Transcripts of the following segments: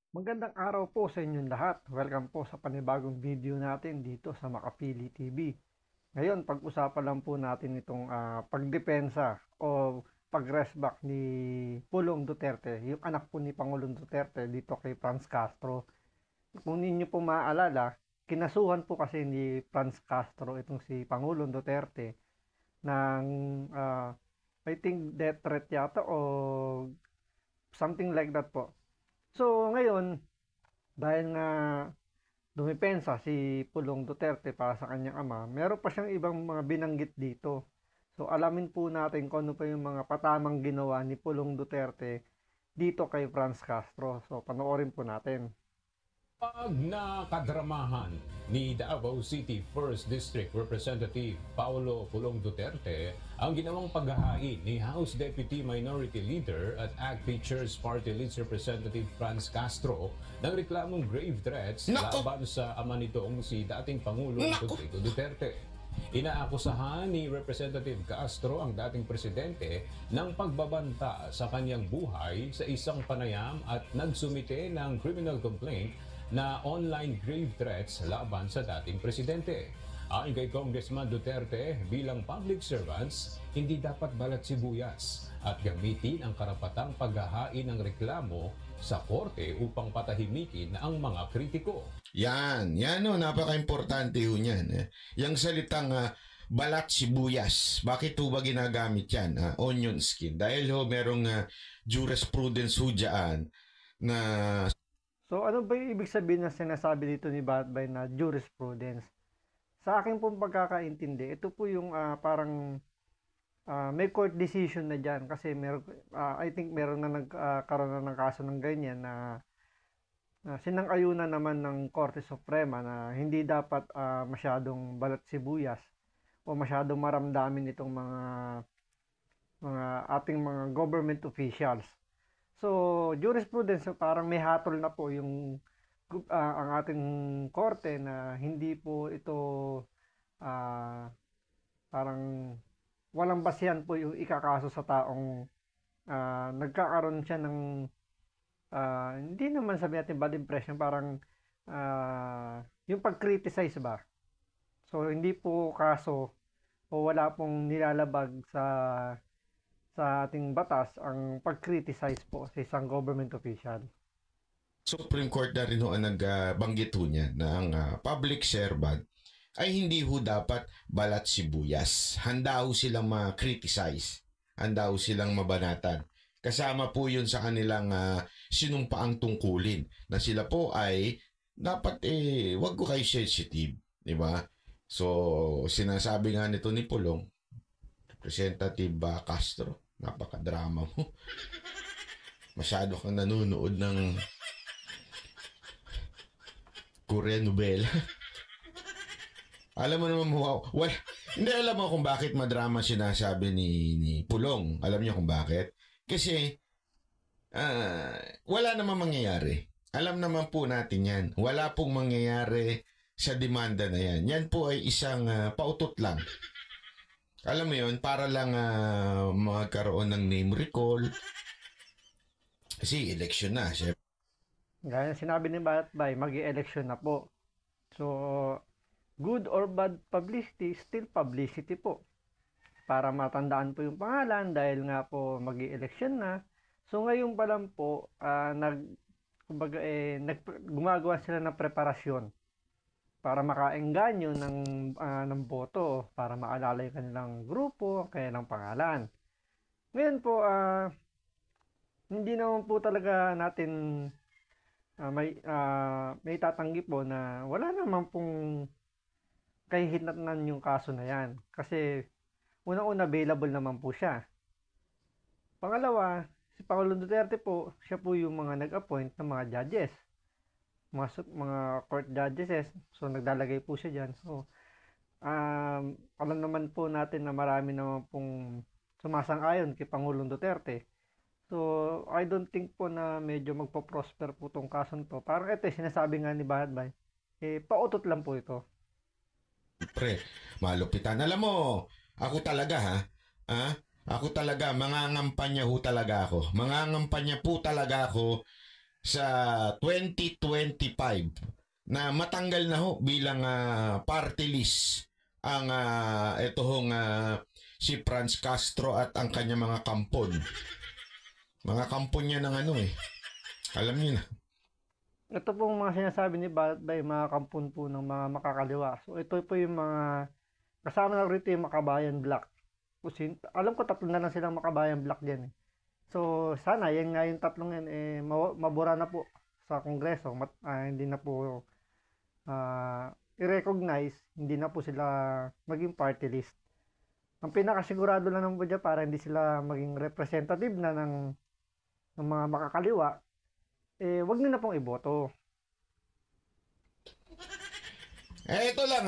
Magandang araw po sa inyong lahat. Welcome po sa panibagong video natin dito sa Makapili TV. Ngayon, pag-usapan lang po natin itong pagdepensa o pag-resback ni Pulong Duterte, yung anak po ni Pangulong Duterte dito kay Franz Castro. Kung ninyo po maaalala, kinasuhan po kasi ni Franz Castro itong si Pangulong Duterte ng I think death threat yata o something like that po. So, ngayon, dahil nga dumipensa si Pulong Duterte para sa kanyang ama, meron pa siyang ibang mga binanggit dito. So, alamin po natin kung ano pa yung mga patamang ginawa ni Pulong Duterte dito kay Franz Castro. So, panoorin po natin. Pag nakadramahan ni Davao City 1st District Representative Paulo Pulong Duterte ang ginawang paghahain ni House Deputy Minority Leader at ACT Teachers Party List Representative Franz Castro ng reklamong grave threats laban sa ama nitong si dating Pangulong Rodrigo Duterte. Inaakusahan ni Representative Castro ang dating presidente ng pagbabanta sa kanyang buhay sa isang panayam at nagsumite ng criminal complaint na online grave threats laban sa dating presidente. Ayon kay Congressman Duterte, bilang public servants, hindi dapat balat sibuyas at gamitin ang karapatang paghahain ng reklamo sa korte upang patahimikin ang mga kritiko. Yan o, napaka-importante yun yan. Yung salitang balat sibuyas, bakit ho ba ginagamit yan? Onion skin. Dahil ho merong jurisprudence ho dyan na... So, ano ba yung ibig sabihin na sinasabi dito ni Batbay na jurisprudence? Sa akin pong pagkakaintindi, ito po yung parang may court decision na dyan kasi I think meron na nagkaroon na ng kaso ng ganyan na sinang-ayunan naman ng Korte Suprema na hindi dapat masyadong balat sibuyas o masyadong maramdamin itong mga ating mga government officials. So, jurisprudence parang may hatol na po yung ang ating korte na hindi po ito parang walang basihan po yung ikakaso sa taong nagkakaroon siya ng hindi naman sabi natin bad impression, parang yung pag-criticize ba. So, hindi po kaso o wala pong nilalabag sa ating batas ang pag-criticize po sa isang government official. Supreme Court na rin ho ang nagbanggit ho niya na ang public servant ay hindi ho dapat balat sibuyas. Handa ho silang ma-criticize. Handa ho silang mabanatan. Kasama po yun sa kanilang sinumpaang tungkulin na sila po ay dapat wag ko kayo sensitive. Diba? So, sinasabi nga nito ni Pulong, Representative Castro, napaka-drama mo. Masyado kang nanonood ng Korean novela. Alam mo naman mo, hindi alam mo kung bakit madrama sinasabi ni Pulong. Alam niyo kung bakit? Kasi wala namang mangyayari. Alam naman po natin yan. Wala pong mangyayari sa demanda na yan. Yan po ay isang pautot lang. Alam mo yun, para lang magkaroon ng name recall. Kasi election na. Gaya sinabi ni Batbay, mag-i-election na po. So, good or bad publicity, still publicity po. Para matandaan po yung pangalan dahil nga po mag-i-election na. So, ngayon pa lang po, gumagawa sila ng preparasyon para makaengganyo ng boto, para maalala yung kanilang grupo, kanilang pangalan. Ngayon po, hindi naman po talaga natin may tatanggi po na wala naman pong kahihinatnan yung kaso na yan. Kasi, unang-una, available naman po siya. Pangalawa, si Pangulong Duterte po, siya po yung mga nag-appoint ng mga judges. Mga court judges. So, naglalagay po siya dyan. So, alam naman po natin na marami naman pong sumasang-ayon kay Pangulong Duterte. So, I don't think po na medyo magpo-prosper po itong kasong to. Parang ito, sinasabi nga ni Bahatbay, pautot lang po ito. Pre, malupitan. Alam mo, ako talaga ako talaga, mangangampanya ho talaga ako. Mangangampanya po talaga ako sa 2025 na matanggal na ho bilang party list ang ito hong si Franz Castro at ang kanya mga kampon. Mga kampon niya ng ano eh. Alam niyo na. Ito pong mga sinasabi ni Balatbay, mga kampon po ng mga makakaliwa. So ito po yung mga kasama na rito yung Makabayan Black. Kasi alam ko tatlo na lang silang Makabayan Black dyan eh. So sana yan nga yung tatlong yan mabura na po sa Kongreso. Hindi na po i-recognize, hindi na po sila maging party list. Ang pinakasigurado lang naman po dyan para hindi sila maging representative na ng mga makakaliwa, wag nyo na pong iboto. Ito lang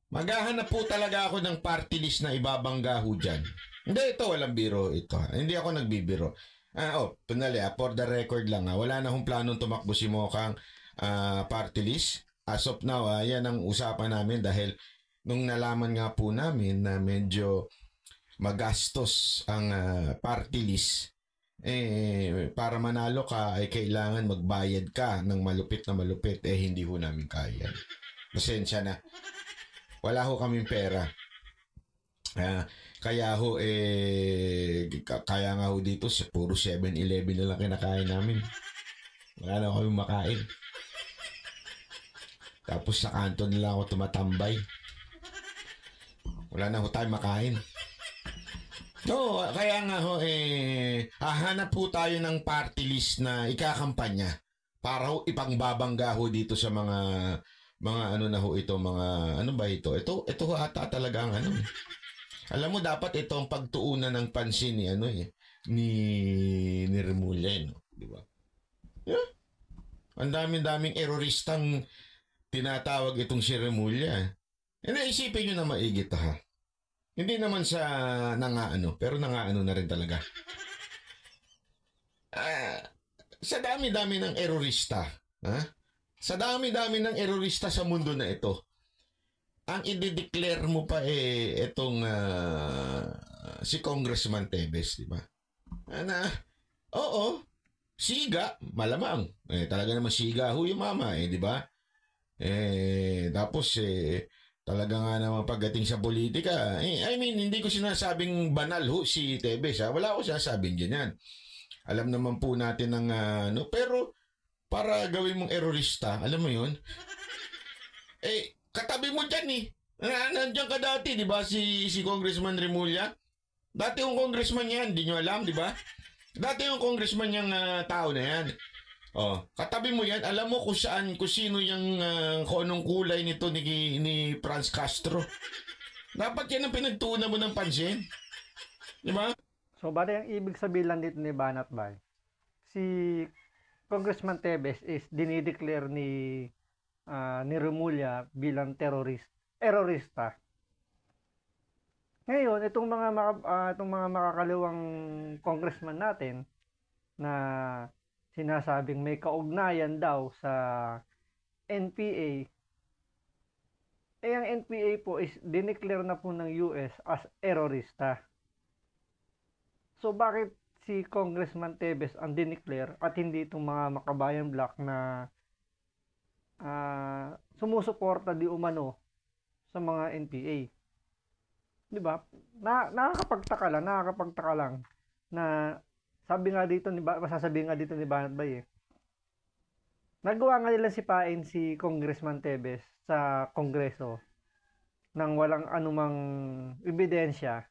maghahanap po talaga ako ng party list na ibabangga ho dyan. Hindi, ito walang biro ito. Hindi ako nagbibiro. Tunali for the record lang wala na akong planong tumakbo si Mokang party list. As of now, yan ang usapan namin dahil nung nalaman nga po namin na medyo magastos ang party list, para manalo ka ay kailangan magbayad ka ng malupit na malupit, hindi ho namin kaya. Pasensya na. Wala ho kaming pera. Kaya ho, kaya nga ho dito, puro 7-Eleven na lang kinakain namin. Wala na kami makain. Tapos sa kanto nila ako tumatambay. Wala na ho tayo makain. No, kaya nga ho, hahanap po tayo ng party list na ikakampanya para ho ipangbabangga ho dito sa mga ano na ho ito, mga ano ba ito? Ito ho ata talaga ang ano. Alam mo, dapat ito ang pagtuunan ng pansin ni ni Remulla, no? Di ba? Yeah. Ang daming eroristang tinatawag itong si Remulla. Naisipin nyo na maigit Hindi naman sa nangaano, pero nangaano na rin talaga. Sa dami-dami ng erorista, sa dami-dami ng erorista sa mundo na ito, ang i-declare mo pa itong si Congressman Tevez, di ba? Oo, siga, malamang. Talaga naman siga ho yung mama, di ba? Tapos talaga nga naman pagdating sa politika, hindi ko sinasabing banal ho si Tevez, wala ko sinasabing ganyan. Alam naman po natin ng pero para gawin mong erorista, alam mo yun? Katabi mo dyan nandiyan ka dati, di ba, si Congressman Remulla? Dati yung congressman yan, di nyo alam, di ba? Dati yung congressman yung tao na yan. Katabi mo yan, alam mo kung sino yung kung anong kulay nito ni Franz Castro. Dapat yan ang pinagtuunan mo ng pansin. Di ba? So, bali ang ibig sabihin lang dito ni Banat Bay, si Congressman Tevez is dinideclare ni Remulla bilang terorista. Ngayon, itong mga makakaliwang congressman natin na sinasabing may kaugnayan daw sa NPA, ang NPA po is dineclare na po ng US as terorista. So bakit si Congressman Tevez ang dineclare at hindi itong mga Makabayan Black na sumusuporta di umano sa mga NPA? Di ba? Nakakapagtaka lang na masasabi nga dito ni Banat Bay nagawa nga nila sipain si Congressman Tevez sa Kongreso nang walang anumang ebidensya,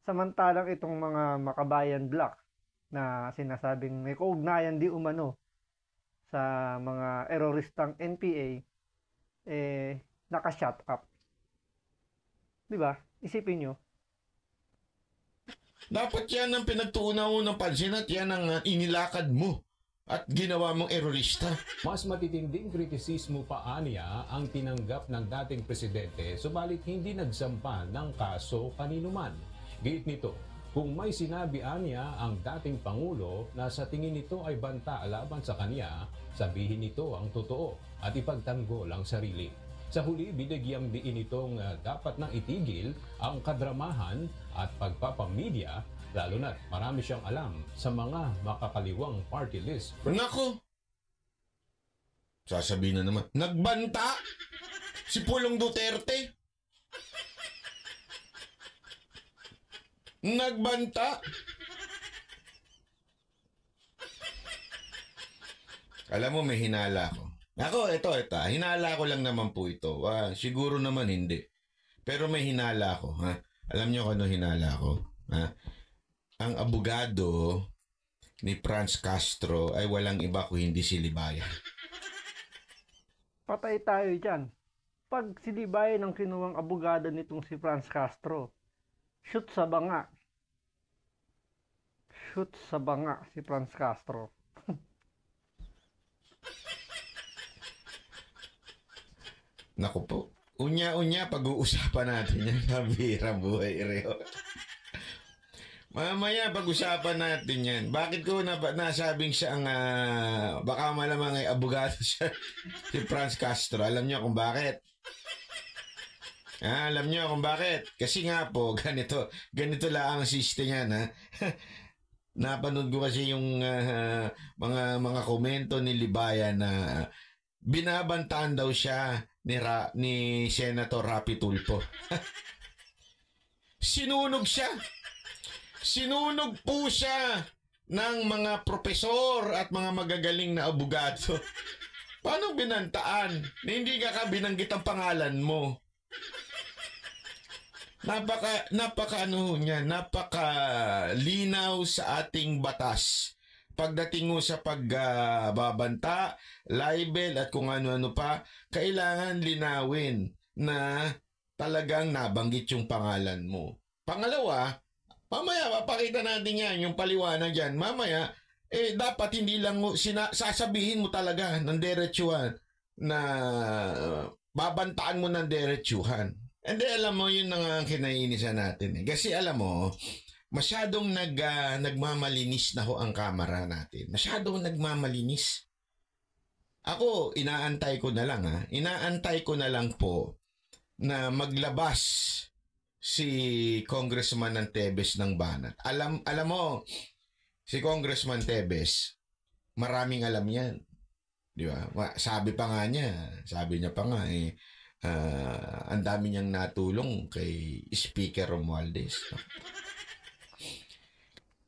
samantalang itong mga Makabayan Black na sinasabing may kaugnayan di umano sa mga eroristang NPA naka-shut up. Di ba? Isipin nyo. Dapat yan ang pinagtuunan mo ng pansin at yan ang inilakad mo at ginawa mong erorista. Mas matitinding kritisismo pa aniya ang tinanggap ng dating presidente, subalit hindi nagsampa ng kaso kaninuman. Gayit nito, kung may sinabi aniya ang dating Pangulo na sa tingin nito ay banta laban sa kanya, sabihin nito ang totoo at ipagtanggol ang sarili. Sa huli, binigyang diin itong dapat nang itigil ang kadramahan at pagpapamedya, lalo na't marami siyang alam sa mga makakaliwang party list. Nako, Sasabihin na naman, nagbanta si Pulong Duterte. Nagbanta. Alam mo, may hinala ko. Ito. Hinala ko lang naman po ito. Siguro naman hindi. Pero may hinala ko. Ha? Alam niyo kung ano hinala ko? Ha? Ang abogado ni Franz Castro ay walang iba kung hindi si Libayan. Patay tayo dyan. Pag si Libayan ang kinuwang abogado nitong si Franz Castro, shoot sa banga. Shoot sa banga si Franz Castro. Naku po. Unya-unya, pag-uusapan natin yan. Kabirang buhay, Reo. Mamaya, pag-usapan natin yan. Bakit ko nasabing siya ang, baka malamang ay abogado siya, si Franz Castro. Alam niyo kung bakit? Alam niyo kung bakit? Kasi nga po, ganito lang ang system niyan, ha? Napanood ko kasi yung mga komento ni Libayan na binabantaan daw siya ni Senator Rapi Tulfo. Sinunog siya. Sinunog po siya ng mga propesor at mga magagaling na abogado. Paano binantaan? Hindi ka binanggit ang pangalan mo. Napaka linaw sa ating batas. Pagdating mo sa pagbabanta, libel at kung ano-ano pa, kailangan linawin na talagang nabanggit yung pangalan mo. Pangalawa, mamaya papakita natin yan, yung paliwanag yan. Mamaya, dapat hindi lang sasabihin mo talaga ng diretsuhan na babantaan mo ng diretsuhan. And then, alam mo, yun ang kinaiinisan natin. Kasi alam mo, masyadong nagmamalinis na ho ang kamera natin. Masyadong nagmamalinis. Ako, inaantay ko na lang Inaantay ko na lang po na maglabas si Congressman Antebes ng banat. Alam mo, si Congressman Tebes, maraming alam yan. Di ba? Sabi niya pa nga ang dami niyang natulong kay Speaker Romualdez.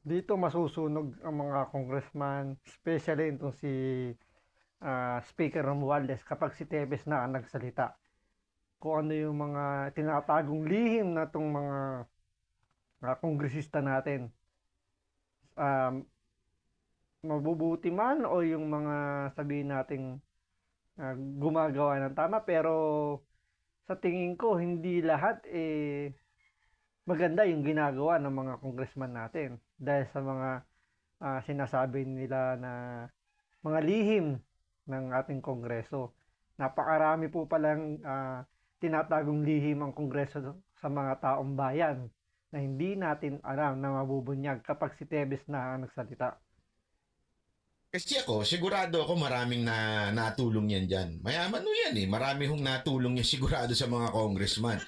Dito masusunog ang mga congressman, especially itong si Speaker Romualdez kapag si Tebes na ang nagsalita. Kung ano yung mga tinatagong lihim na itong mga kongresista natin. Mabubuti man o yung mga sabihin nating gumagawa ng tama, pero sa tingin ko hindi lahat maganda yung ginagawa ng mga congressman natin dahil sa mga sinasabi nila na mga lihim ng ating kongreso. Napakarami po palang tinatagong lihim ang kongreso sa mga taong bayan na hindi natin alam na mabubunyag kapag si Tebes na ang nagsalita. Kasi ako, sigurado ako maraming natulong yan dyan. Mayaman mo yan Marami hong natulong yan sigurado sa mga congressman.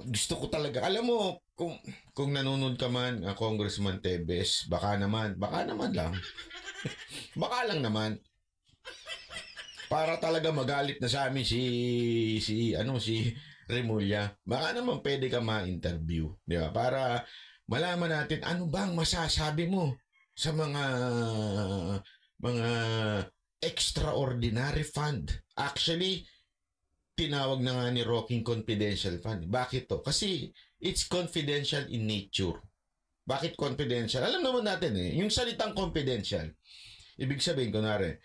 Gusto ko talaga. Alam mo, kung nanonood ka man, Congressman Tebes, baka naman lang. Baka lang naman. Para talaga magalit na sa amin si Remulla. Baka naman pwede ka ma-interview. Di ba? Para malaman natin ano bang masasabi mo sa mga extraordinary fund. Actually, tinawag na nga ni Rocking Confidential Fund. Bakit to? Kasi it's confidential in nature. Bakit confidential? Alam naman natin yung salitang confidential. Ibig sabihin, kunwari,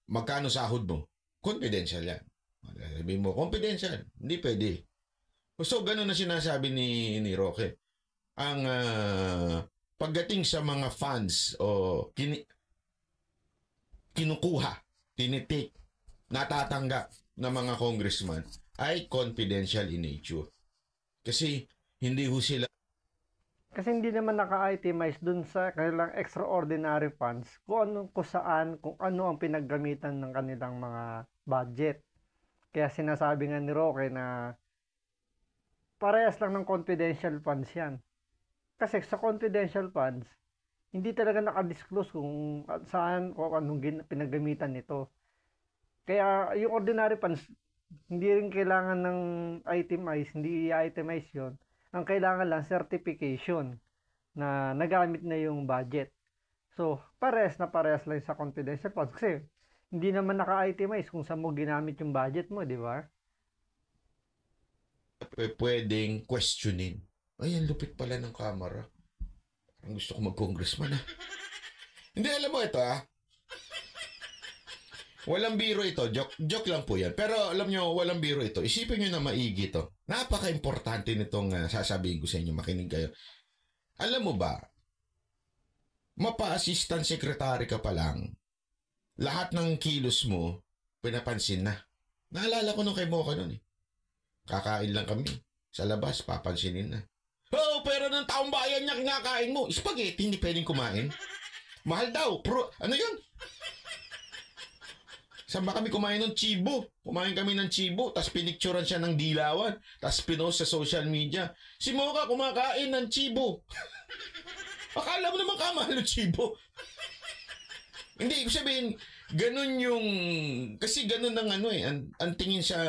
magkano sahod mo? Confidential yan. Sabihin mo, confidential. Hindi pwede. So, ganun na sinasabi ni Roque. Ang pagdating sa mga funds o kinukuha, tinitake, natatanggap ng mga congressman ay confidential in nature. Kasi hindi ho sila hindi naman naka-itemize dun sa kanilang extraordinary funds kung ano ang pinaggamitan ng kanilang mga budget. Kaya sinasabi nga ni Roque na parehas lang ng confidential funds yan. Kasi sa confidential funds, hindi talaga nakadisclose kung saan o anong pinagamitan nito. Kaya yung ordinary funds, hindi rin kailangan ng itemize, hindi i-itemize yun. Ang kailangan lang certification na nagamit na yung budget. So, parehas lang sa confidential funds kasi hindi naman naka-itemize kung saan mo ginamit yung budget mo, di ba? Pwedeng questionin. Ay, ang lupit pala ng camera. Ang gusto ko mag-congressman, Hindi, alam mo ito, Walang biro ito. Joke lang po yan. Pero alam nyo, walang biro ito. Isipin nyo na maigi ito. Napaka-importante nitong sasabihin ko sa inyo. Makinig kayo. Alam mo ba, mapa-assistant secretary ka pa lang, lahat ng kilos mo, pinapansin na. Naalala ko nung kay Mocha nun Kakain lang kami. Sa labas, papansinin na. Oh, pero ng taong bayan niya kinakain mo. Spaghetti, hindi pwedeng kumain. Mahal daw. Ano yun? Saan ba kami kumain ng chibo? Kumain kami ng chibo, tapos pinicturean siya ng dilawan, tapos pinost sa social media. Si Mocha kumakain ng chibo. Akala mo naman kamahal ng chibo. Hindi, ibig sabihin, ganun yung, kasi ganun ng ang tingin sa,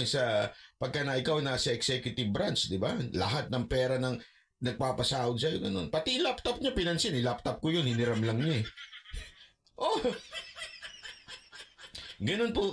sa pagka na ikaw nasa executive branch, di ba? Lahat ng pera ng nagpapasahod sa'yo, ganun. Pati laptop niya, pinansin, laptop ko yun, hiniram lang niya Oh, ganun po